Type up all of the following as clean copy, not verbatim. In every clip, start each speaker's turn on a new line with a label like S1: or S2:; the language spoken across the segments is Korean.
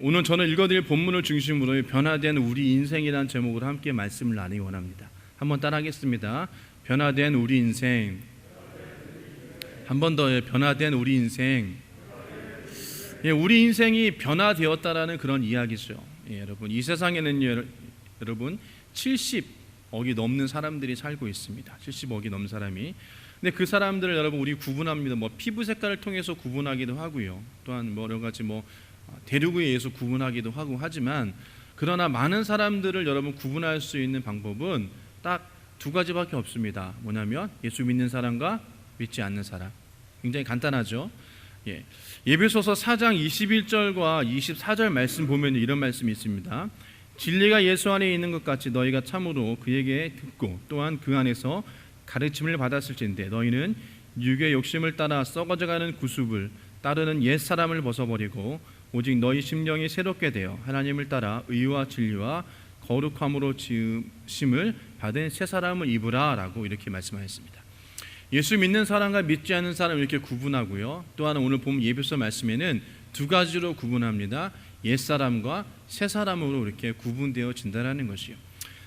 S1: 오늘 저는 읽어드릴 본문을 중심으로 변화된 우리 인생이라는 제목으로 함께 말씀을 나누기 원합니다. 한번 따라하겠습니다. 변화된 우리 인생. 한 번 더요. 변화된 우리 인생. 우리 인생이 변화되었다라는 그런 이야기죠. 여러분, 이 세상에는 여러분 70억이 넘는 사람들이 살고 있습니다. 70억이 넘는 사람이. 근데 그 사람들을 여러분 우리 구분합니다. 피부 색깔을 통해서 구분하기도 하고요. 또한 여러 가지 대륙에 의해서 구분하기도 하고 하지만, 그러나 많은 사람들을 여러분 구분할 수 있는 방법은 딱 두 가지밖에 없습니다. 뭐냐면 예수 믿는 사람과 믿지 않는 사람. 굉장히 간단하죠. 에베소서 4장 21절과 24절 말씀 보면 이런 말씀이 있습니다. 진리가 예수 안에 있는 것 같이 너희가 참으로 그에게 듣고 또한 그 안에서 가르침을 받았을진데 너희는 육의 욕심을 따라 썩어져가는 구습을 따르는 옛사람을 벗어버리고 오직 너희 심령이 새롭게 되어 하나님을 따라 의와 진리와 거룩함으로 지으심을 받은 새 사람을 입으라 라고 이렇게 말씀하셨습니다. 예수 믿는 사람과 믿지 않는 사람을 이렇게 구분하고요. 또한 오늘 보면 에베소 말씀에는 두 가지로 구분합니다. 옛사람과 새사람으로 이렇게 구분되어진다는 것이요.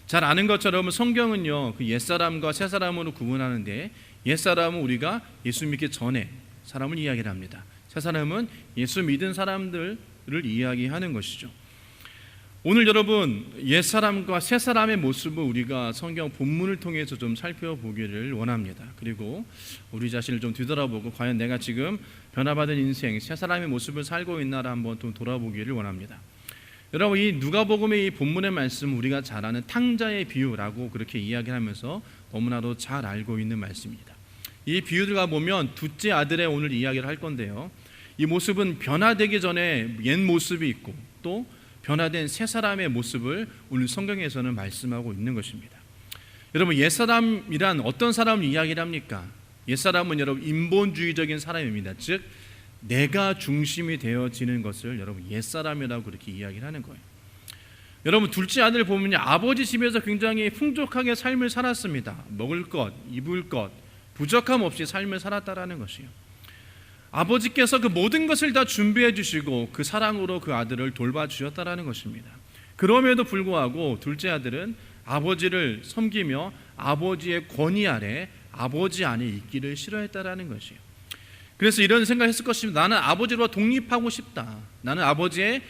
S1: 잘 아는 것처럼 성경은요, 그 옛사람과 새사람으로 구분하는데, 옛사람은 우리가 예수 믿기 전에 사람을 이야기를 합니다. 새사람은 예수 믿은 사람들을 이야기하는 것이죠. 오늘 여러분 옛사람과 새사람의 모습을 우리가 성경 본문을 통해서 좀 살펴보기를 원합니다. 그리고 우리 자신을 좀 뒤돌아보고 과연 내가 지금 변화받은 인생 새사람의 모습을 살고 있나를 한번 좀 돌아보기를 원합니다. 여러분, 이 누가복음의 이 본문의 말씀, 우리가 잘 아는 탕자의 비유라고 그렇게 이야기하면서 너무나도 잘 알고 있는 말씀입니다. 이 비유들과 보면 둘째 아들의 오늘 이야기를 할 건데요, 이 모습은 변화되기 전에 옛 모습이 있고 또 변화된 새 사람의 모습을 오늘 성경에서는 말씀하고 있는 것입니다. 여러분, 옛사람이란 어떤 사람을 이야기를 합니까? 옛사람은 여러분 인본주의적인 사람입니다. 즉 내가 중심이 되어지는 것을 여러분 옛사람이라고 그렇게 이야기를 하는 거예요. 여러분, 둘째 아들을 보면 아버지 집에서 굉장히 풍족하게 삶을 살았습니다. 먹을 것, 입을 것, 부족함 없이 삶을 살았다라는 것이요. 아버지께서 그 모든 것을 다 준비해 주시고 그 사랑으로 그 아들을 돌봐주셨다라는 것입니다. 그럼에도 불구하고 둘째 아들은 아버지를 섬기며 아버지의 권위 아래 아버지 안에 있기를 싫어했다라는 것이에요. 그래서 이런 생각을 했을 것입니다. 나는 아버지로 독립하고 싶다. 나는 아버지의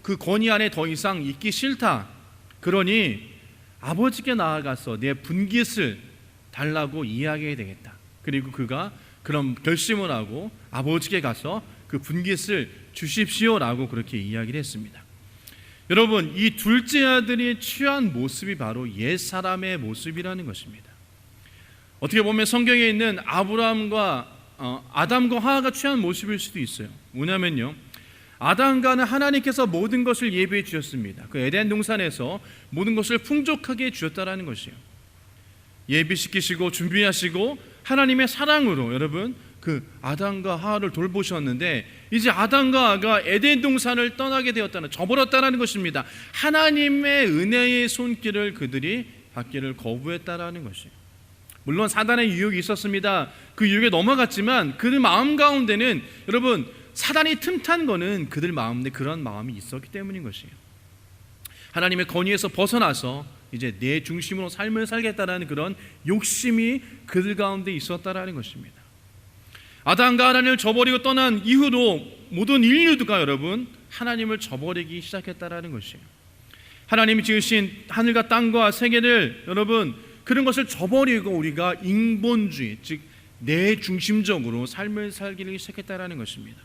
S1: 그 권위 안에 더 이상 있기 싫다. 그러니 아버지께 나아가서 내 분깃을 달라고 이야기해야 되겠다. 그리고 그가 그럼 결심을 하고 아버지께 가서 그 분깃을 주십시오라고 그렇게 이야기를 했습니다. 여러분, 이 둘째 아들이 취한 모습이 바로 옛사람의 모습이라는 것입니다. 어떻게 보면 성경에 있는 아담과 하와가 취한 모습일 수도 있어요. 뭐냐면요, 아담과는 하나님께서 모든 것을 예비해 주셨습니다. 그 에덴 동산에서 모든 것을 풍족하게 주셨다라는 것이에요. 예비시키시고 준비하시고 하나님의 사랑으로 여러분 그 아담과 하와를 돌보셨는데, 이제 아담과 하와가 에덴 동산을 떠나게 되었다는, 저버렸다는 것입니다. 하나님의 은혜의 손길을 그들이 받기를 거부했다라는 것이에요. 물론 사단의 유혹이 있었습니다. 그 유혹에 넘어갔지만 그들 마음 가운데는 여러분 사단이 틈탄 거는 그들 마음에 그런 마음이 있었기 때문인 것이에요. 하나님의 권위에서 벗어나서 이제 내 중심으로 삶을 살겠다라는 그런 욕심이 그들 가운데 있었다라는 것입니다. 아담과 하나님을 저버리고 떠난 이후로 모든 인류가 여러분 하나님을 저버리기 시작했다라는 것이에요. 하나님이 지으신 하늘과 땅과 세계를 여러분 그런 것을 저버리고 우리가 인본주의, 즉 내 중심적으로 삶을 살기를 시작했다라는 것입니다.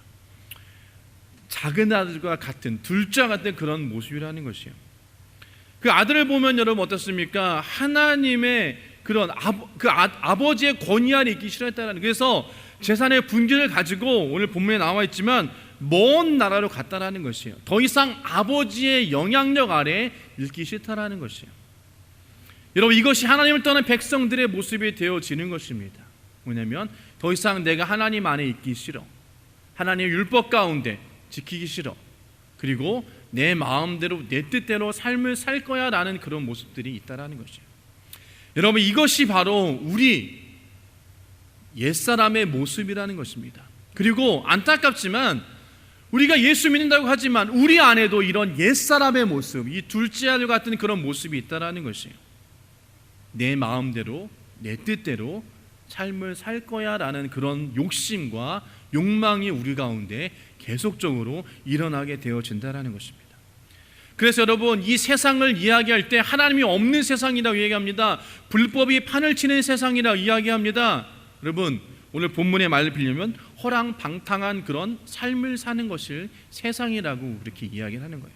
S1: 작은 아들과 같은, 둘째 같은 그런 모습이라는 것이에요. 그 아들을 보면 여러분 어떻습니까? 하나님의 그런 아버지의 권위 아래 있기 싫어했다는, 그래서 재산의 분깃을 가지고 오늘 본문에 나와 있지만 먼 나라로 갔다라는 것이에요. 더 이상 아버지의 영향력 아래 있기 싫다라는 것이에요. 여러분, 이것이 하나님을 떠난 백성들의 모습이 되어지는 것입니다. 뭐냐면 더 이상 내가 하나님 안에 있기 싫어, 하나님의 율법 가운데 지키기 싫어, 그리고 내 마음대로 내 뜻대로 삶을 살 거야 라는 그런 모습들이 있다라는 것이에요. 여러분, 이것이 바로 우리 옛사람의 모습이라는 것입니다. 그리고 안타깝지만 우리가 예수 믿는다고 하지만 우리 안에도 이런 옛사람의 모습, 이 둘째 아들 같은 그런 모습이 있다라는 것이에요. 내 마음대로, 내 뜻대로 삶을 살 거야 라는 그런 욕심과 욕망이 우리 가운데 계속적으로 일어나게 되어진다는 것입니다. 그래서 여러분, 이 세상을 이야기할 때 하나님이 없는 세상이라고 얘기합니다. 불법이 판을 치는 세상이라고 이야기합니다. 여러분, 오늘 본문의 말을 빌리면 허랑방탕한 그런 삶을 사는 것을 세상이라고 그렇게 이야기를 하는 거예요.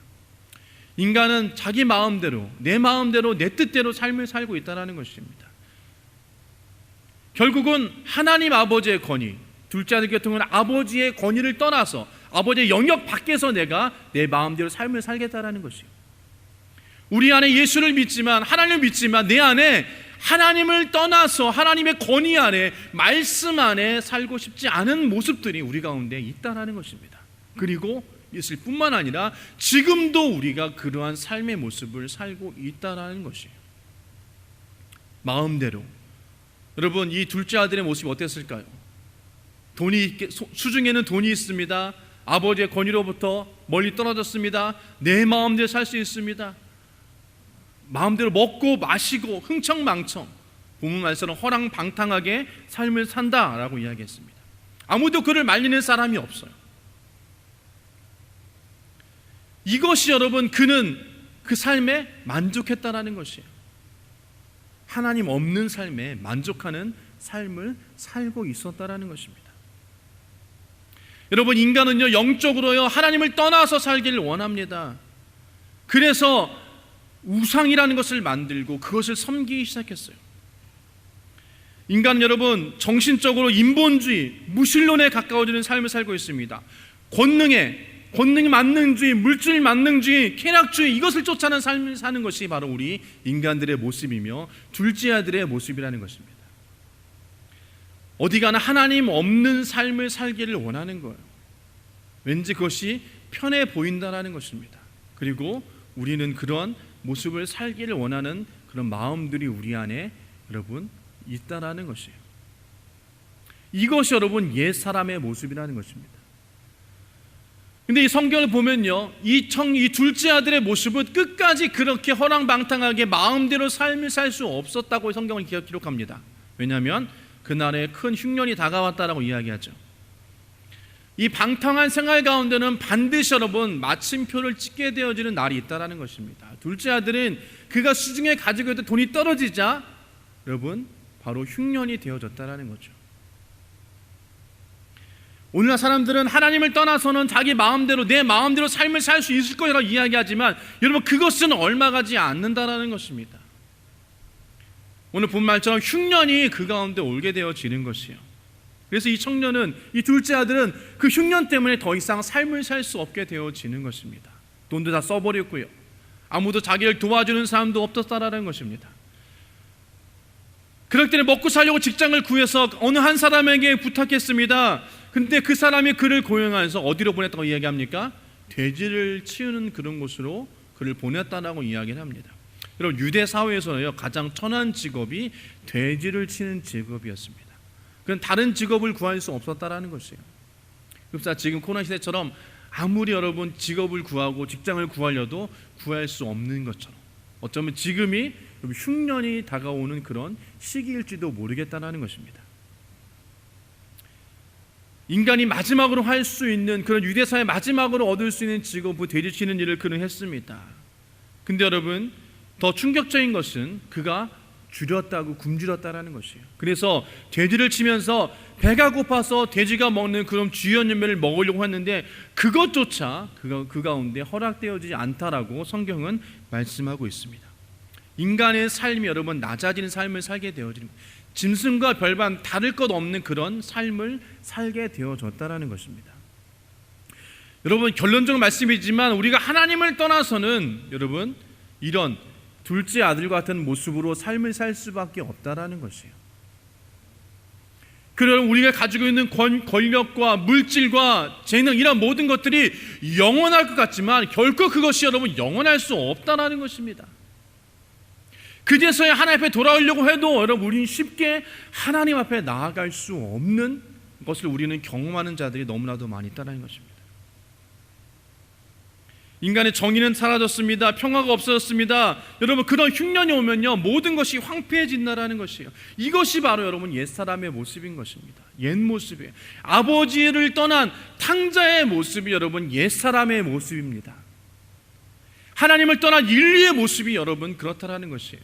S1: 인간은 자기 마음대로, 내 뜻대로 삶을 살고 있다는 것입니다. 결국은 하나님 아버지의 권위, 둘째 아들 같은 경우는 아버지의 권위를 떠나서 아버지의 영역 밖에서 내가 내 마음대로 삶을 살겠다라는 것이에요. 우리 안에 예수를 믿지만, 하나님을 믿지만 내 안에 하나님을 떠나서 하나님의 권위 안에, 말씀 안에 살고 싶지 않은 모습들이 우리 가운데 있다라는 것입니다. 그리고 있을 뿐만 아니라 지금도 우리가 그러한 삶의 모습을 살고 있다라는 것이에요. 마음대로. 여러분, 이 둘째 아들의 모습이 어땠을까요? 수중에는 돈이 있습니다. 아버지의 권위로부터 멀리 떨어졌습니다. 내 마음대로 살 수 있습니다. 마음대로 먹고 마시고 흥청망청, 본문 말처럼 허랑방탕하게 삶을 산다라고 이야기했습니다. 아무도 그를 말리는 사람이 없어요. 이것이 여러분, 그는 그 삶에 만족했다라는 것이에요. 하나님 없는 삶에 만족하는 삶을 살고 있었다라는 것입니다. 여러분, 인간은요, 영적으로요, 하나님을 떠나서 살기를 원합니다. 그래서 우상이라는 것을 만들고 그것을 섬기기 시작했어요. 인간은 여러분, 정신적으로 인본주의, 무신론에 가까워지는 삶을 살고 있습니다. 권능이 만능주의, 물질 만능주의, 쾌락주의, 이것을 쫓아는 삶을 사는 것이 바로 우리 인간들의 모습이며 둘째 아들의 모습이라는 것입니다. 어디 가나 하나님 없는 삶을 살기를 원하는 거예요. 왠지 그것이 편해 보인다는 것입니다. 그리고 우리는 그런 모습을 살기를 원하는 그런 마음들이 우리 안에 여러분 있다라는 것이에요. 이것이 여러분 옛 사람의 모습이라는 것입니다. 근데 이 성경을 보면요, 이 둘째 아들의 모습은 끝까지 그렇게 허랑방탕하게 마음대로 삶을 살 수 없었다고 성경을 기록합니다. 왜냐하면 그날에 큰 흉년이 다가왔다라고 이야기하죠. 이 방탕한 생활 가운데는 반드시 여러분 마침표를 찍게 되어지는 날이 있다라는 것입니다. 둘째 아들은 그가 수중에 가지고 있던 돈이 떨어지자 여러분 바로 흉년이 되어졌다라는 거죠. 오늘날 사람들은 하나님을 떠나서는 자기 마음대로, 내 마음대로 삶을 살 수 있을 거라고 이야기하지만 여러분, 그것은 얼마 가지 않는다라는 것입니다. 오늘 본 말처럼 흉년이 그 가운데 올게 되어지는 것이에요. 그래서 이 청년은, 이 둘째 아들은 그 흉년 때문에 더 이상 삶을 살 수 없게 되어지는 것입니다. 돈도 다 써버렸고요, 아무도 자기를 도와주는 사람도 없었다라는 것입니다. 그럴 때는 먹고 살려고 직장을 구해서 어느 한 사람에게 부탁했습니다. 근데 그 사람이 그를 고용해서 어디로 보냈다고 이야기합니까? 돼지를 치우는 그런 곳으로 그를 보냈다라고 이야기를 합니다. 여러분, 유대 사회에서는요, 가장 천한 직업이 돼지를 치는 직업이었습니다. 그건 다른 직업을 구할 수 없었다라는 것이에요. 그래서 지금 코로나 시대처럼 아무리 여러분 직업을 구하고 직장을 구하려도 구할 수 없는 것처럼 어쩌면 지금이 흉년이 다가오는 그런 시기일지도 모르겠다는 것입니다. 인간이 마지막으로 할 수 있는, 그런 유대사의 마지막으로 얻을 수 있는 직업은 돼지 치는 일을 그는 했습니다. 근데 여러분, 더 충격적인 것은 그가 줄였다고 굶주렸다라는 것이에요. 그래서 돼지를 치면서 배가 고파서 돼지가 먹는 그런 주연열매를 먹으려고 했는데 그것조차 그 가운데 허락되어지지 않다라고 성경은 말씀하고 있습니다. 인간의 삶이 여러분 낮아지는 삶을 살게 되어지는, 짐승과 별반 다를 것 없는 그런 삶을 살게 되어졌다라는 것입니다. 여러분, 결론적인 말씀이지만 우리가 하나님을 떠나서는 여러분 이런 둘째 아들과 같은 모습으로 삶을 살 수밖에 없다라는 것이에요. 그럼 우리가 가지고 있는 권력과 물질과 재능, 이런 모든 것들이 영원할 것 같지만 결코 그것이 여러분 영원할 수 없다라는 것입니다. 그제서야 하나님 앞에 돌아오려고 해도 여러분 우리는 쉽게 하나님 앞에 나아갈 수 없는 것을 우리는 경험하는 자들이 너무나도 많이 있다는 것입니다. 인간의 정의는 사라졌습니다. 평화가 없어졌습니다. 여러분, 그런 흉년이 오면요, 모든 것이 황폐해진다라는 것이에요. 이것이 바로 여러분 옛사람의 모습인 것입니다. 옛 모습이에요. 아버지를 떠난 탕자의 모습이 여러분 옛사람의 모습입니다. 하나님을 떠난 인류의 모습이 여러분 그렇다라는 것이에요.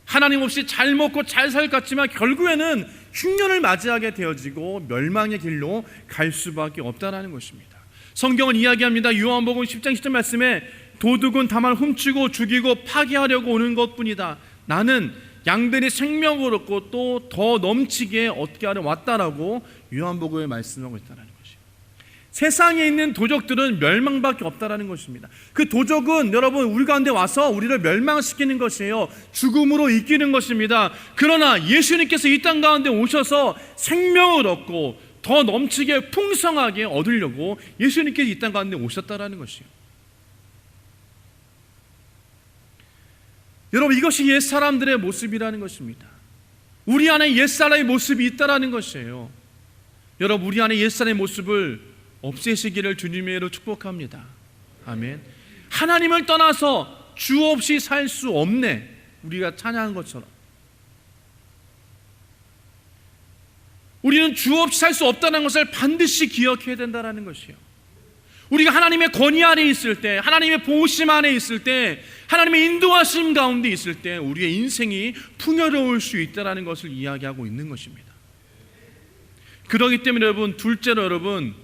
S1: 하나님 없이 잘 먹고 잘 살 것 같지만 결국에는 흉년을 맞이하게 되어지고 멸망의 길로 갈 수밖에 없다라는 것입니다. 성경은 이야기합니다. 요한복음 10장 10절 말씀에 도둑은 다만 훔치고 죽이고 파괴하려고 오는 것뿐이다. 나는 양들이 생명을 얻고 또 더 넘치게 얻게 하려 왔다라고 요한복음에 말씀하고 있다는 것이에요. 세상에 있는 도적들은 멸망밖에 없다라는 것입니다. 그 도적은 여러분 우리 가운데 와서 우리를 멸망시키는 것이에요. 죽음으로 이기는 것입니다. 그러나 예수님께서 이 땅 가운데 오셔서 생명을 얻고 더 넘치게 풍성하게 얻으려고 예수님께서 이 땅 가운데 오셨다라는 것이에요. 여러분, 이것이 옛사람들의 모습이라는 것입니다. 우리 안에 옛사람의 모습이 있다라는 것이에요. 여러분, 우리 안에 옛사람의 모습을 없애시기를 주님의 이름으로 축복합니다. 아멘. 하나님을 떠나서 주 없이 살 수 없네, 우리가 찬양한 것처럼 우리는 주 없이 살 수 없다는 것을 반드시 기억해야 된다는 것이에요. 우리가 하나님의 권위 아래 있을 때, 하나님의 보호심 안에 있을 때, 하나님의 인도하심 가운데 있을 때 우리의 인생이 풍요로울 수 있다는 것을 이야기하고 있는 것입니다. 그렇기 때문에 여러분, 둘째로 여러분,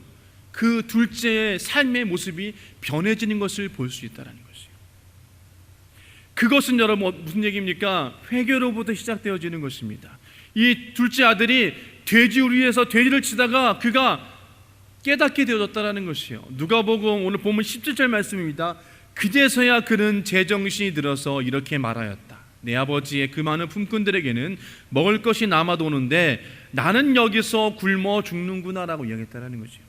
S1: 그 둘째의 삶의 모습이 변해지는 것을 볼 수 있다는 것이에요. 그것은 여러분 무슨 얘기입니까? 회개로부터 시작되어지는 것입니다. 이 둘째 아들이 돼지우리에서 돼지를 치다가 그가 깨닫게 되어졌다는 것이에요. 누가복음 오늘 보면 17절 말씀입니다. 그제서야 그는 제정신이 들어서 이렇게 말하였다. 내 아버지의 그 많은 품꾼들에게는 먹을 것이 남아도 오는데 나는 여기서 굶어 죽는구나 라고 이야기했다는 것이에요.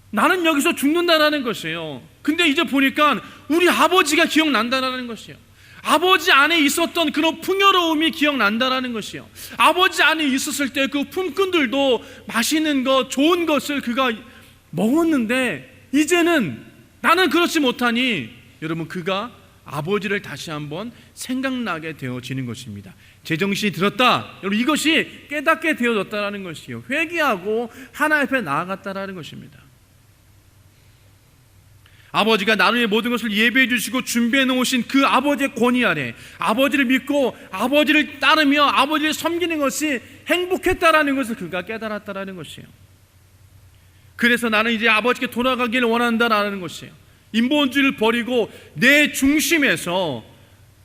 S1: 나는 여기서 죽는다라는 것이에요. 근데 이제 보니까 우리 아버지가 기억난다라는 것이에요. 아버지 안에 있었던 그런 풍요로움이 기억난다라는 것이에요. 아버지 안에 있었을 때 그 품꾼들도 맛있는 것, 좋은 것을 그가 먹었는데 이제는 나는 그렇지 못하니 여러분, 그가 아버지를 다시 한번 생각나게 되어지는 것입니다. 제정신이 들었다. 여러분, 이것이 깨닫게 되어졌다는 것이에요. 회개하고 하나님 앞에 나아갔다는 것입니다. 아버지가 나를 위해 모든 것을 예배해 주시고 준비해 놓으신 그 아버지의 권위 아래 아버지를 믿고 아버지를 따르며 아버지를 섬기는 것이 행복했다라는 것을 그가 깨달았다라는 것이에요. 그래서 나는 이제 아버지께 돌아가기를 원한다라는 것이에요. 인본주의를 버리고 내 중심에서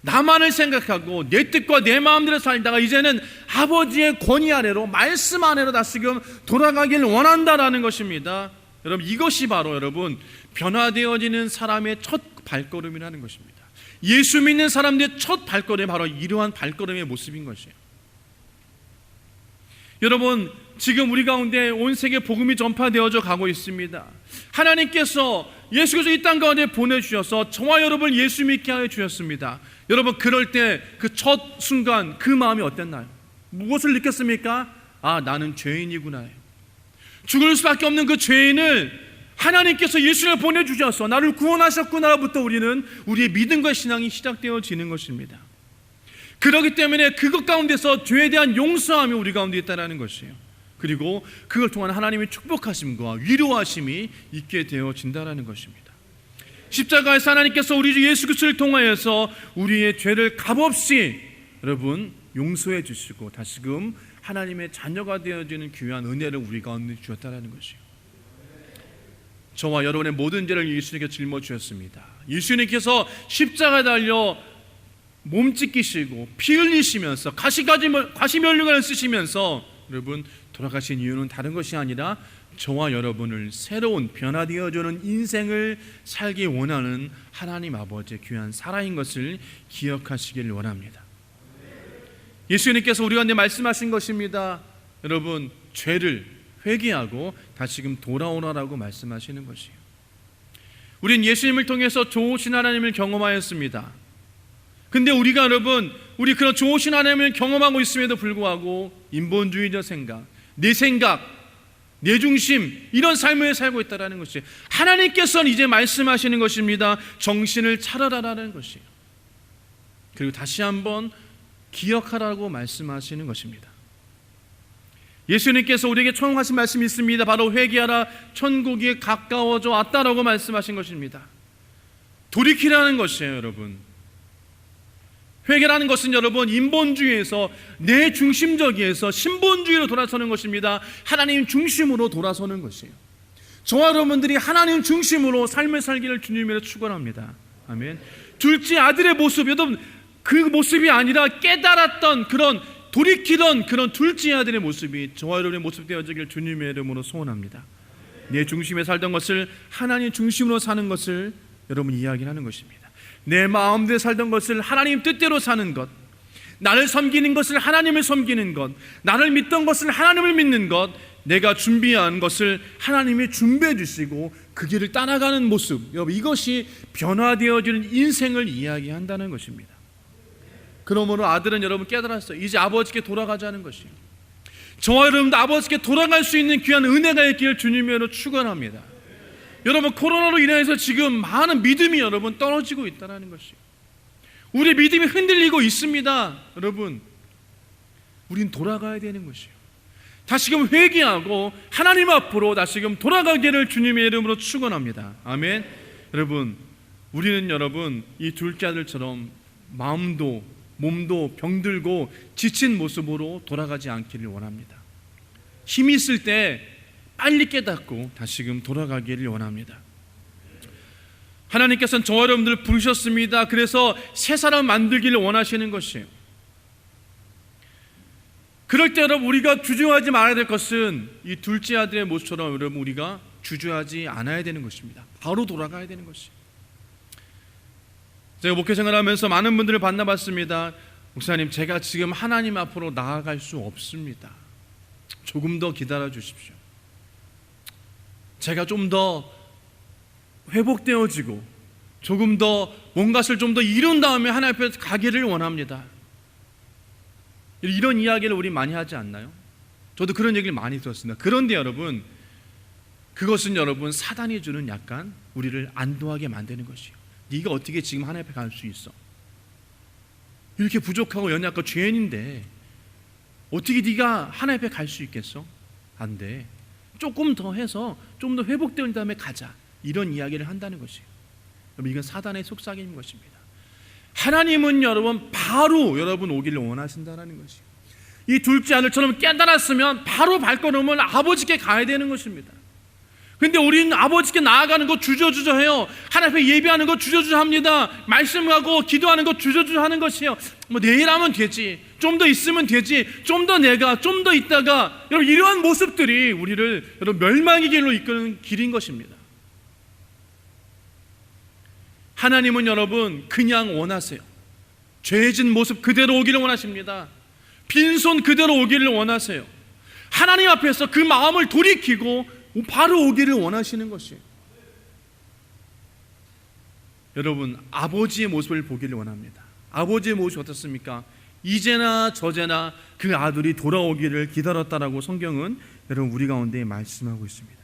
S1: 나만을 생각하고 내 뜻과 내 마음대로 살다가 이제는 아버지의 권위 아래로, 말씀 아래로 다시금 돌아가기를 원한다라는 것입니다. 여러분, 이것이 바로 여러분 변화되어지는 사람의 첫 발걸음이라는 것입니다. 예수 믿는 사람들의 첫 발걸음이 바로 이러한 발걸음의 모습인 것이에요. 여러분, 지금 우리 가운데 온 세계 복음이 전파되어져 가고 있습니다. 하나님께서 예수께서 이 땅 가운데 보내주셔서 저와 여러분을 예수 믿게 하여 주셨습니다. 여러분, 그럴 때 그 첫 순간 그 마음이 어땠나요? 무엇을 느꼈습니까? 아, 나는 죄인이구나. 죽을 수밖에 없는 그 죄인을 하나님께서 예수를 보내주셔서 나를 구원하셨구나부터 우리는 우리의 믿음과 신앙이 시작되어지는 것입니다. 그렇기 때문에 그것 가운데서 죄에 대한 용서함이 우리 가운데 있다는 것이에요. 그리고 그걸 통한 하나님의 축복하심과 위로하심이 있게 되어진다는 것입니다. 십자가에서 하나님께서 우리 주 예수 그리스도를 통하여서 우리의 죄를 값없이 여러분 용서해 주시고 다시금 하나님의 자녀가 되어지는 귀한 은혜를 우리 가운데 주었다는 것이에요. 저와 여러분의 모든 죄를 예수님께 짊어주셨습니다. 예수님께서 십자가에 달려 몸 찢기시고 피 흘리시면서 가시면류관을 쓰시면서 여러분 돌아가신 이유는 다른 것이 아니라 저와 여러분을 새로운 변화되어주는 인생을 살기 원하는 하나님 아버지의 귀한 사랑인 것을 기억하시길 원합니다. 예수님께서 우리 가운데 말씀하신 것입니다. 여러분, 죄를 회개하고 다시금 돌아오라라고 말씀하시는 것이에요. 우린 예수님을 통해서 좋으신 하나님을 경험하였습니다. 근데 우리가 여러분, 우리 그런 좋으신 하나님을 경험하고 있음에도 불구하고 인본주의적 생각, 내 생각, 내 중심, 이런 삶을 살고 있다는 것이에요. 하나님께서는 이제 말씀하시는 것입니다. 정신을 차려라라는 것이에요. 그리고 다시 한번 기억하라고 말씀하시는 것입니다. 예수님께서 우리에게 청하신 말씀이 있습니다. 바로 회개하라, 천국이 가까워져 왔다라고 말씀하신 것입니다. 돌이키라는 것이에요, 여러분. 회개라는 것은 여러분, 인본주의에서 내 중심적이에서 신본주의로 돌아서는 것입니다. 하나님 중심으로 돌아서는 것이에요. 저와 여러분들이 하나님 중심으로 삶을 살기를 주님으로 축원합니다. 아멘. 둘째 아들의 모습, 여러분, 그 모습이 아니라 깨달았던 그런, 돌이키던 그런 둘째 아들의 모습이 저와 여러분의 모습 되어지길 주님의 이름으로 소원합니다. 내 중심에 살던 것을 하나님 중심으로 사는 것을 여러분 이야기하는 것입니다. 내 마음대로 살던 것을 하나님 뜻대로 사는 것, 나를 섬기는 것을 하나님을 섬기는 것, 나를 믿던 것을 하나님을 믿는 것, 내가 준비한 것을 하나님이 준비해 주시고 그 길을 따라가는 모습, 여러분, 이것이 변화되어지는 인생을 이야기한다는 것입니다. 그러므로 아들은 여러분 깨달았어요. 이제 아버지께 돌아가자는 것이에요. 저와 여러분도 아버지께 돌아갈 수 있는 귀한 은혜가 있기를 주님으로 축원합니다. 여러분, 코로나로 인해서 지금 많은 믿음이 여러분 떨어지고 있다는 것이에요. 우리 믿음이 흔들리고 있습니다. 여러분, 우린 돌아가야 되는 것이에요. 다시금 회개하고 하나님 앞으로 다시금 돌아가기를 주님의 이름으로 축원합니다. 아멘. 여러분, 우리는 여러분 이 둘째 아들처럼 마음도 몸도 병들고 지친 모습으로 돌아가지 않기를 원합니다. 힘이 있을 때 빨리 깨닫고 다시금 돌아가기를 원합니다. 하나님께서는 저와 여러분들을 부르셨습니다. 그래서 새 사람 만들기를 원하시는 것이에요. 그럴 때 여러분, 우리가 주저하지 말아야 될 것은 이 둘째 아들의 모습처럼 여러분 우리가 주저하지 않아야 되는 것입니다. 바로 돌아가야 되는 것이에요. 제가 목회 생활하면서 많은 분들을 만나봤습니다. 목사님, 제가 지금 하나님 앞으로 나아갈 수 없습니다. 조금 더 기다려 주십시오. 제가 좀 더 회복되어지고 조금 더 뭔가를 좀 더 이룬 다음에 하나님 앞에 가기를 원합니다. 이런 이야기를 우리 많이 하지 않나요? 저도 그런 얘기를 많이 들었습니다. 그런데 여러분, 그것은 여러분 사단이 주는 약간 우리를 안도하게 만드는 것이에요. 네가 어떻게 지금 하나님 앞에 갈 수 있어? 이렇게 부족하고 연약하고 죄인인데 어떻게 네가 하나님 앞에 갈 수 있겠어? 안 돼. 조금 더 해서 좀 더 회복된 다음에 가자, 이런 이야기를 한다는 것이에요. 여러분, 이건 사단의 속삭임인 것입니다. 하나님은 여러분 바로 여러분 오기를 원하신다는 것이에요. 이 둘째 아들처럼 깨달았으면 바로 발걸음을 아버지께 가야 되는 것입니다. 근데 우리는 아버지께 나아가는 거 주저주저 해요. 하나님 앞에 예배하는 거 주저주저 합니다. 말씀하고 기도하는 거 주저주저 하는 것이에요. 뭐 내일 하면 되지, 좀 더 있으면 되지, 좀 더 내가 좀 더 있다가, 여러분 이러한 모습들이 우리를 여러분 멸망의 길로 이끄는 길인 것입니다. 하나님은 여러분 그냥 원하세요. 죄진 모습 그대로 오기를 원하십니다. 빈손 그대로 오기를 원하세요. 하나님 앞에서 그 마음을 돌이키고 바로 오기를 원하시는 것이에요. 여러분, 아버지의 모습을 보기를 원합니다. 아버지의 모습이 어떻습니까? 이제나 저제나 그 아들이 돌아오기를 기다렸다라고 성경은 여러분 우리 가운데 말씀하고 있습니다.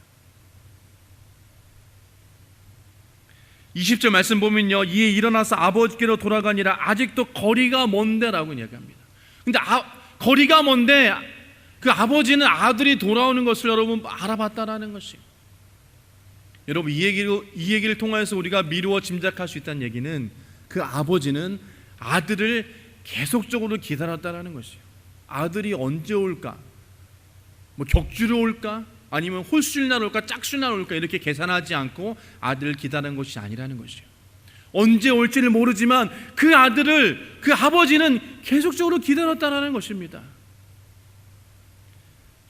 S1: 20절 말씀 보면요, 이에 일어나서 아버지께로 돌아가니라 아직도 거리가 먼데라고 이야기합니다. 근데 거리가 먼데 그 아버지는 아들이 돌아오는 것을 여러분 알아봤다라는 것이에요. 여러분, 이 얘기를 통해서 우리가 미루어 짐작할 수 있다는 얘기는 그 아버지는 아들을 계속적으로 기다렸다라는 것이에요. 아들이 언제 올까? 뭐 격주로 올까? 아니면 홀수날 올까? 짝수날 올까? 이렇게 계산하지 않고 아들을 기다리는 것이 아니라는 것이에요. 언제 올지를 모르지만 그 아들을, 그 아버지는 계속적으로 기다렸다라는 것입니다.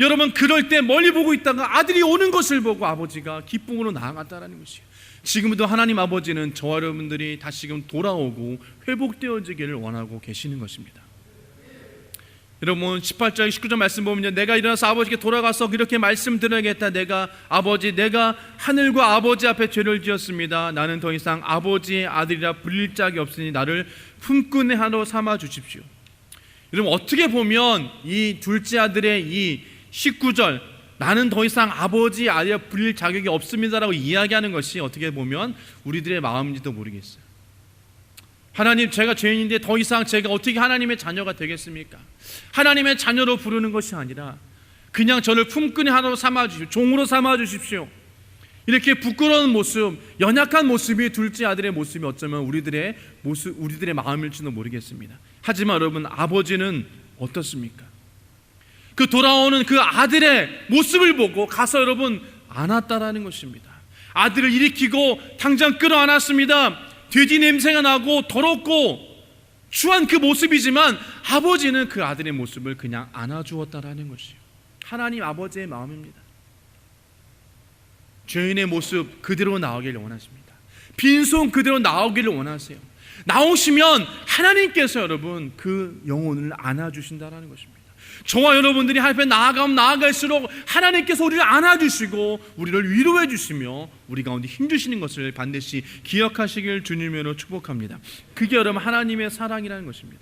S1: 여러분, 그럴 때 멀리 보고 있다가 아들이 오는 것을 보고 아버지가 기쁨으로 나아갔다라는 것이에요. 지금도 하나님 아버지는 저와 여러분들이 다시금 돌아오고 회복되어지기를 원하고 계시는 것입니다. 여러분, 18절 19절 말씀 보면 내가 일어나서 아버지께 돌아가서 이렇게 말씀드려야겠다. 내가 하늘과 아버지 앞에 죄를 지었습니다. 나는 더 이상 아버지의 아들이라 불릴 짝이 없으니 나를 품꾼의 하나로 삼아 주십시오. 여러분, 어떻게 보면 이 둘째 아들의 이 19절 나는 더 이상 아버지 아래 불릴 자격이 없습니다라고 이야기하는 것이 어떻게 보면 우리들의 마음인지도 모르겠어요. 하나님, 제가 죄인인데 더 이상 제가 어떻게 하나님의 자녀가 되겠습니까? 하나님의 자녀로 부르는 것이 아니라 그냥 저를 품꾼이 하나로 삼아주십시오. 종으로 삼아주십시오. 이렇게 부끄러운 모습, 연약한 모습이 둘째 아들의 모습이 어쩌면 우리들의 마음일지도 모르겠습니다. 하지만 여러분, 아버지는 어떻습니까? 그 돌아오는 그 아들의 모습을 보고 가서 여러분 안았다라는 것입니다. 아들을 일으키고 당장 끌어안았습니다. 돼지 냄새가 나고 더럽고 추한 그 모습이지만 아버지는 그 아들의 모습을 그냥 안아주었다라는 것이요, 하나님 아버지의 마음입니다. 죄인의 모습 그대로 나오기를 원하십니다. 빈손 그대로 나오기를 원하세요. 나오시면 하나님께서 여러분 그 영혼을 안아주신다라는 것입니다. 저와 여러분들이 하나님 앞에 나아가면 나아갈수록 하나님께서 우리를 안아주시고 우리를 위로해 주시며 우리 가운데 힘주시는 것을 반드시 기억하시길 주님으로 축복합니다. 그게 여러분 하나님의 사랑이라는 것입니다.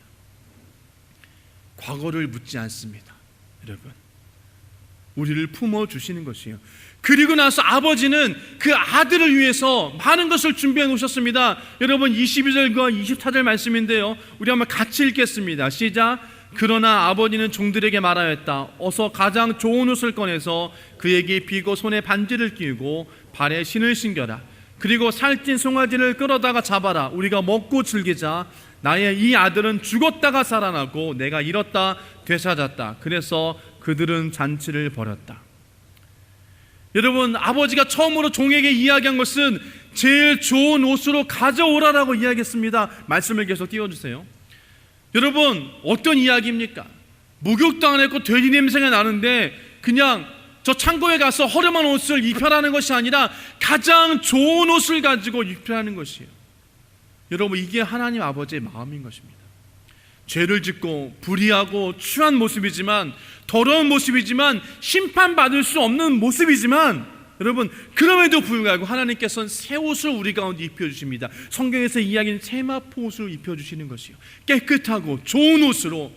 S1: 과거를 묻지 않습니다. 여러분, 우리를 품어주시는 것이에요. 그리고 나서 아버지는 그 아들을 위해서 많은 것을 준비해 놓으셨습니다. 여러분 22절과 24절 말씀인데요, 우리 한번 같이 읽겠습니다. 시작. 그러나 아버지는 종들에게 말하였다. 어서 가장 좋은 옷을 꺼내서 그에게 입히고 손에 반지를 끼우고 발에 신을 신겨라. 그리고 살찐 송아지를 끌어다가 잡아라. 우리가 먹고 즐기자. 나의 이 아들은 죽었다가 살아나고 내가 잃었다 되찾았다. 그래서 그들은 잔치를 벌였다. 여러분, 아버지가 처음으로 종에게 이야기한 것은 제일 좋은 옷으로 가져오라라고 이야기했습니다. 말씀을 계속 띄워주세요. 여러분, 어떤 이야기입니까? 목욕도 안 했고 돼지 냄새가 나는데 그냥 저 창고에 가서 허름한 옷을 입혀라는 것이 아니라 가장 좋은 옷을 가지고 입혀라는 것이에요. 여러분, 이게 하나님 아버지의 마음인 것입니다. 죄를 짓고 불의하고 추한 모습이지만, 더러운 모습이지만, 심판받을 수 없는 모습이지만, 여러분 그럼에도 불구하고 하나님께서는 새 옷을 우리 가운데 입혀주십니다. 성경에서 이야기는 세마포 옷을 입혀주시는 것이요, 깨끗하고 좋은 옷으로,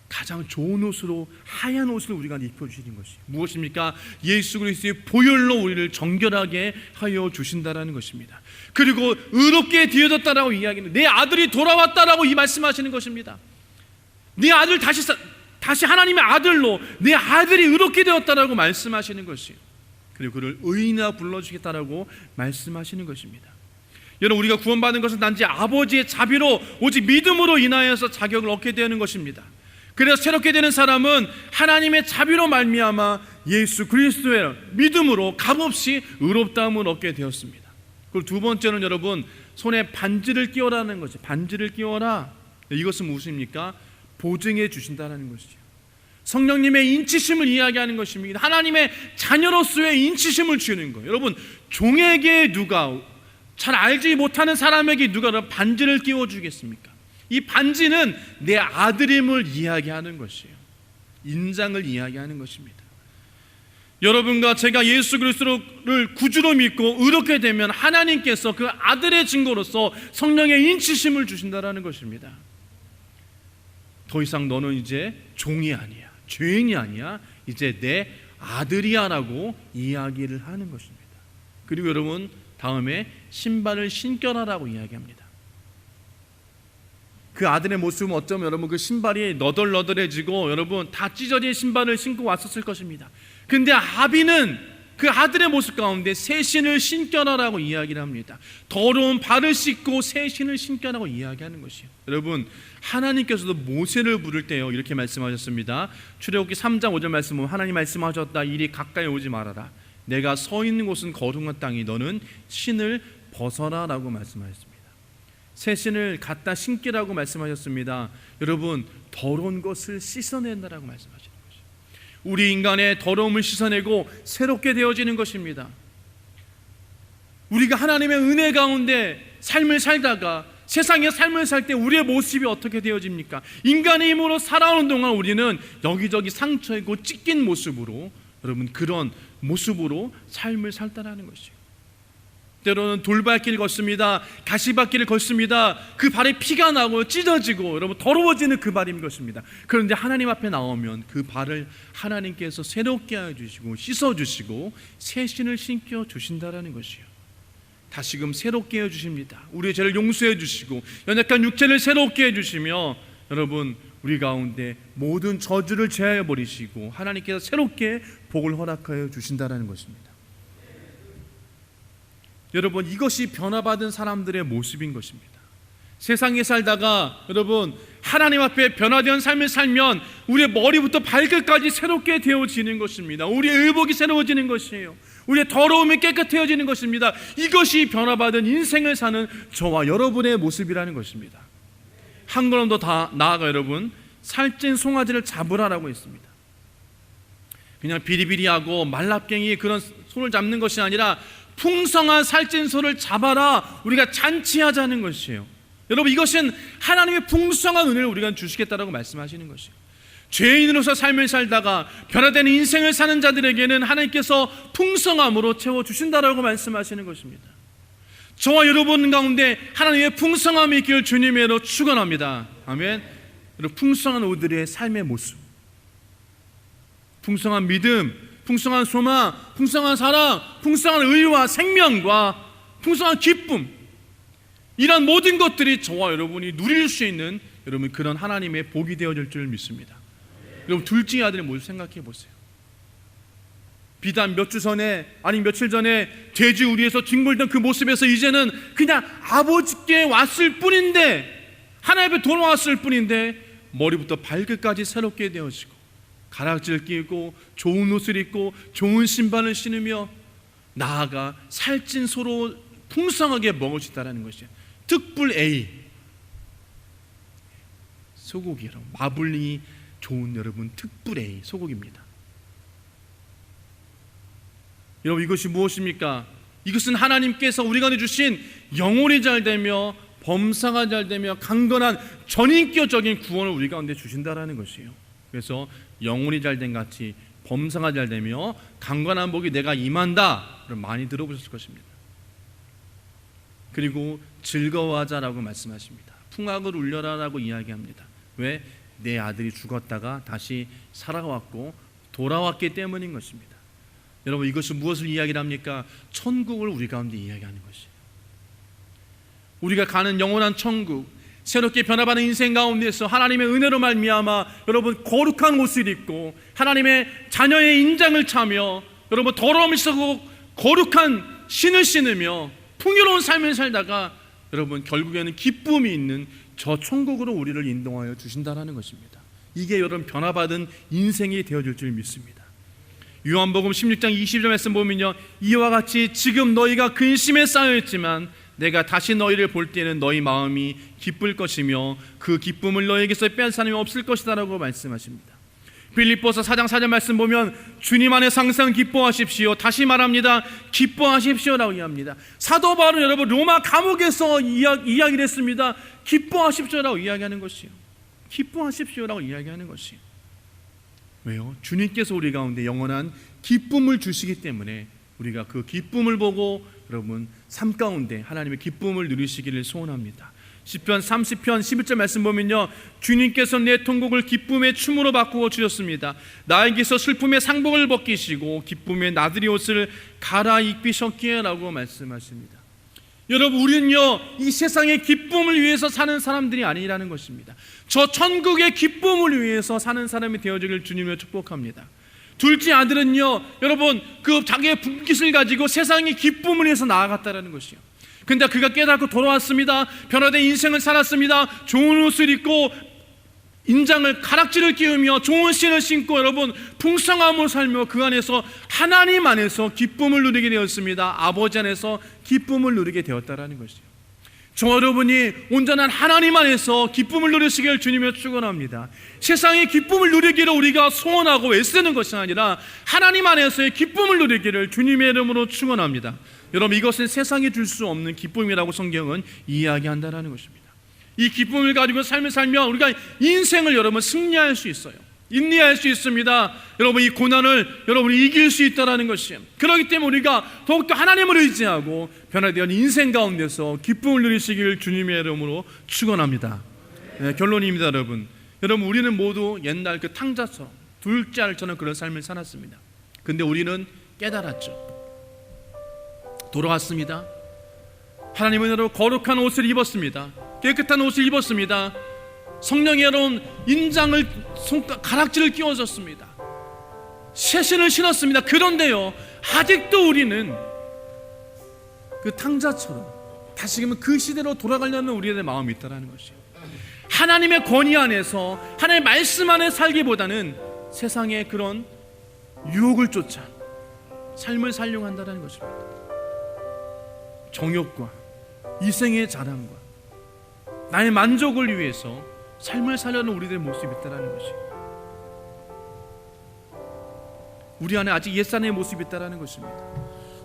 S1: 가장 좋은 옷으로 하얀 옷을 우리 가운데 입혀주시는 것이요, 무엇입니까? 예수 그리스도의 보혈로 우리를 정결하게 하여 주신다라는 것입니다. 그리고 의롭게 되어졌다라고 이야기는 내 아들이 돌아왔다라고 이 말씀하시는 것입니다. 내 아들 다시 하나님의 아들로 내 아들이 의롭게 되었다라고 말씀하시는 것이요, 그리고 그를 의인이라 불러주겠다라고 말씀하시는 것입니다. 여러분, 우리가 구원받은 것은 단지 아버지의 자비로 오직 믿음으로 인하여서 자격을 얻게 되는 것입니다. 그래서 새롭게 되는 사람은 하나님의 자비로 말미암아 예수 그리스도의 믿음으로 값없이 의롭다함을 얻게 되었습니다. 그리고 두 번째는 여러분, 손에 반지를 끼워라는 것이, 반지를 끼워라. 이것은 무엇입니까? 보증해 주신다는 것이죠. 성령님의 인치심을 이야기하는 것입니다. 하나님의 자녀로서의 인치심을 주는 거예요. 여러분, 종에게 누가, 잘 알지 못하는 사람에게 누가 반지를 끼워주겠습니까? 이 반지는 내 아들임을 이야기하는 것이에요. 인장을 이야기하는 것입니다. 여러분과 제가 예수 그리스도를 구주로 믿고 의롭게 되면 하나님께서 그 아들의 증거로서 성령의 인치심을 주신다라는 것입니다. 더 이상 너는 이제 종이 아니야, 죄인이 아니야, 이제 내 아들이야라고 이야기를 하는 것입니다. 그리고 여러분, 다음에 신발을 신겨라라고 이야기합니다. 그 아들의 모습은 어쩌면 여러분 그 신발이 너덜너덜해지고 여러분 다 찢어진 신발을 신고 왔었을 것입니다. 근데 아비는 그 아들의 모습 가운데 새 신을 신겨라라고 이야기를 합니다. 더러운 발을 씻고 새 신을 신겨라고 이야기하는 것이에요. 여러분, 하나님께서도 모세를 부를 때요 이렇게 말씀하셨습니다. 출애굽기 3장 5절 말씀은 하나님 말씀하셨다. 이리 가까이 오지 말아라. 내가 서 있는 곳은 거룩한 땅이 것은 신을 벗어라 라고 말씀하셨습니다. 새 신을 갖다 신기라고 말씀하셨습니다. 여러분, 더러운 것을 씻어낸다라고 말씀하시는 것이에요. 우리 인간의 더러움을 씻어내고 새롭게 되어지는 것입니다. 우리가 하나님의 은혜 가운데 삶을 살다가 세상의 삶을 살 때 우리의 모습이 어떻게 되어집니까? 인간의 힘으로 살아오는 동안 우리는 여기저기 상처이고 찢긴 모습으로, 여러분 그런 모습으로 삶을 살다라는 것이에요. 때로는 돌발길 걷습니다. 가시밭길을 걷습니다. 그 발에 피가 나고 찢어지고 여러분 더러워지는 그 발인 것입니다. 그런데 하나님 앞에 나오면 그 발을 하나님께서 새롭게 해주시고 씻어주시고 새 신을 신겨 주신다라는 것이요, 다시금 새롭게 해주십니다. 우리의 죄를 용서해 주시고 연약한 육체를 새롭게 해주시며 여러분 우리 가운데 모든 저주를 제하여 버리시고 하나님께서 새롭게 복을 허락하여 주신다라는 것입니다. 여러분 이것이 변화받은 사람들의 모습인 것입니다. 세상에 살다가 여러분 하나님 앞에 변화된 삶을 살면 우리의 머리부터 발끝까지 새롭게 되어지는 것입니다. 우리의 의복이 새로워지는 것이에요. 우리의 더러움이 깨끗해지는 것입니다. 이것이 변화받은 인생을 사는 저와 여러분의 모습이라는 것입니다. 한 걸음 더 나아가 여러분 살찐 송아지를 잡으라라고 했습니다. 그냥 비리비리하고 말라깽이 그런 소를 잡는 것이 아니라 풍성한 살찐 소를 잡아라, 우리가 잔치하자는 것이에요. 여러분 이것은 하나님의 풍성한 은혜를 우리가 주시겠다라고 말씀하시는 것이에요. 죄인으로서 삶을 살다가 변화되는 인생을 사는 자들에게는 하나님께서 풍성함으로 채워주신다라고 말씀하시는 것입니다. 저와 여러분 가운데 하나님의 풍성함이 있기를 주님으로 축원합니다. 아멘. 여러분 풍성한 우리들의 삶의 모습, 풍성한 믿음, 풍성한 소망, 풍성한 사랑, 풍성한 의와 생명과 풍성한 기쁨, 이런 모든 것들이 저와 여러분이 누릴 수 있는 여러분 그런 하나님의 복이 되어질 줄 믿습니다. 여러분 둘째 아들의 모습 생각해 보세요. 비단 몇 주 전에 아니 며칠 전에 돼지우리에서 뒹굴던 그 모습에서 이제는 그냥 아버지께 왔을 뿐인데, 하나님 앞에 돌아왔을 뿐인데 머리부터 발끝까지 새롭게 되어지고 가락지를 끼고 좋은 옷을 입고 좋은 신발을 신으며 나아가 살찐 소로 풍성하게 먹을 수 있다는 것이에요. 특불 A 소고기로 마블링이 좋은 여러분 특불 A 소고기입니다. 여러분 이것이 무엇입니까? 이것은 하나님께서 우리 가운데 주신 영혼이 잘되며 범사가 잘되며 강건한 전인격적인 구원을 우리 가운데 주신다라는 것이에요. 그래서 영혼이 잘된 같이 범사가 잘되며 강건한 복이 내가 임한다, 많이 들어보셨을 것입니다. 그리고 즐거워하자라고 말씀하십니다. 풍악을 울려라라고 이야기합니다. 왜? 내 아들이 죽었다가 다시 살아왔고 돌아왔기 때문인 것입니다. 여러분 이것은 무엇을 이야기를 합니까? 천국을 우리 가운데 이야기하는 것이에요. 우리가 가는 영원한 천국, 새롭게 변화받는 인생 가운데서 하나님의 은혜로 말미암아 여러분 거룩한 옷을 입고 하나님의 자녀의 인장을 차며 여러분 더러움을 씻고 거룩한 신을 신으며 풍요로운 삶을 살다가 여러분 결국에는 기쁨이 있는 저 천국으로 우리를 인도하여 주신다라는 것입니다. 이게 여러분 변화받은 인생이 되어질 줄 믿습니다. 요한복음 16장 20절 말씀 보면요, 이와 같이 지금 너희가 근심에 쌓여있지만 내가 다시 너희를 볼 때는 너희 마음이 기쁠 것이며 그 기쁨을 너희에게서 빼앗을 사람이 없을 것이다 라고 말씀하십니다. 빌립보서 4장 4절 말씀 보면 주님 안에서 항상 기뻐하십시오. 다시 말합니다. 기뻐하십시오 라고 이야기합니다. 사도 바울은 여러분 로마 감옥에서 이야기를 했습니다. 기뻐하십시오 라고 이야기하는 것이요, 기뻐하십시오 라고 이야기하는 것이요. 왜요? 주님께서 우리 가운데 영원한 기쁨을 주시기 때문에 우리가 그 기쁨을 보고 여러분 삶 가운데 하나님의 기쁨을 누리시기를 소원합니다. 시편 30편 11절 말씀 보면요, 주님께서 내 통곡을 기쁨의 춤으로 바꾸어 주셨습니다. 나에게서 슬픔의 상복을 벗기시고 기쁨의 나들이 옷을 갈아입히셨기에 라고 말씀하십니다. 여러분 우리는요 이 세상의 기쁨을 위해서 사는 사람들이 아니라는 것입니다. 저 천국의 기쁨을 위해서 사는 사람이 되어지길 주님을 축복합니다. 둘째 아들은요 여러분 그 자기의 분깃을 가지고 세상의 기쁨을 위해서 나아갔다라는 것이요. 근데 그가 깨닫고 돌아왔습니다. 변화된 인생을 살았습니다. 좋은 옷을 입고 인장을 가락지를 끼우며 좋은 신을 신고 여러분 풍성함으로 살며 그 안에서 하나님 안에서 기쁨을 누리게 되었습니다. 아버지 안에서 기쁨을 누리게 되었다라는 것이요. 저 여러분이 온전한 하나님 안에서 기쁨을 누리시길 주님을 축원합니다. 세상의 기쁨을 누리기를 우리가 소원하고 애쓰는 것이 아니라 하나님 안에서의 기쁨을 누리기를 주님의 이름으로 축원합니다. 여러분 이것은 세상이 줄 수 없는 기쁨이라고 성경은 이야기한다라는 것입니다. 이 기쁨을 가지고 삶을 살면 우리가 인생을 여러분 승리할 수 있어요. 인내할 수 있습니다. 여러분, 이 고난을 여러분이 이길 수 있다는 것이에요. 그렇기 때문에 우리가 더욱더 하나님을 의지하고 변화되는 인생 가운데서 기쁨을 누리시길 주님의 이름으로 축원합니다. 네, 결론입니다. 여러분, 우리는 모두 옛날 그 탕자처럼 둘째 아들처럼 그런 삶을 살았습니다. 근데 우리는 깨달았죠. 돌아왔습니다. 하나님은 여러분 거룩한 옷을 입었습니다. 깨끗한 옷을 입었습니다. 성령의 여러분 인장을 가락지를 끼워줬습니다. 새신을 신었습니다. 그런데요, 아직도 우리는 그 탕자처럼 다시금 그 시대로 돌아가려는 우리의 마음이 있다는 것이에요. 하나님의 권위 안에서 하나님의 말씀 안에 살기보다는 세상의 그런 유혹을 쫓아 삶을 살려고 한다는 것입니다. 정욕과 이생의 자랑과 나의 만족을 위해서 삶을 살려는 우리들의 모습이 있다는 것이에요. 우리 안에 아직 옛사람의 모습이 있다는 것입니다.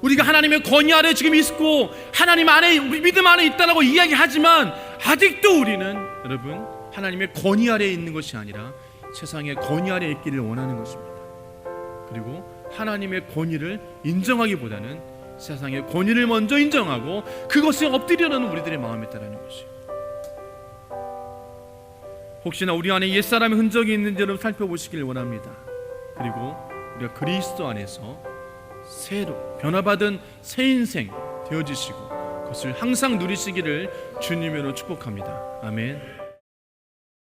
S1: 우리가 하나님의 권위 아래 지금 있고 하나님 안에, 우리 믿음 안에 있다라고 이야기하지만 아직도 우리는 여러분 하나님의 권위 아래에 있는 것이 아니라 세상의 권위 아래에 있기를 원하는 것입니다. 그리고 하나님의 권위를 인정하기보다는 세상의 권위를 먼저 인정하고 그것에 엎드리려는 우리들의 마음이 있다는 것이에요. 혹시나 우리 안에 옛사람의 흔적이 있는지 여러분 살펴보시길 원합니다. 그리고 우리가 그리스도 안에서 새로 변화받은 새 인생 되어지시고 그것을 항상 누리시기를 주님으로 축복합니다. 아멘.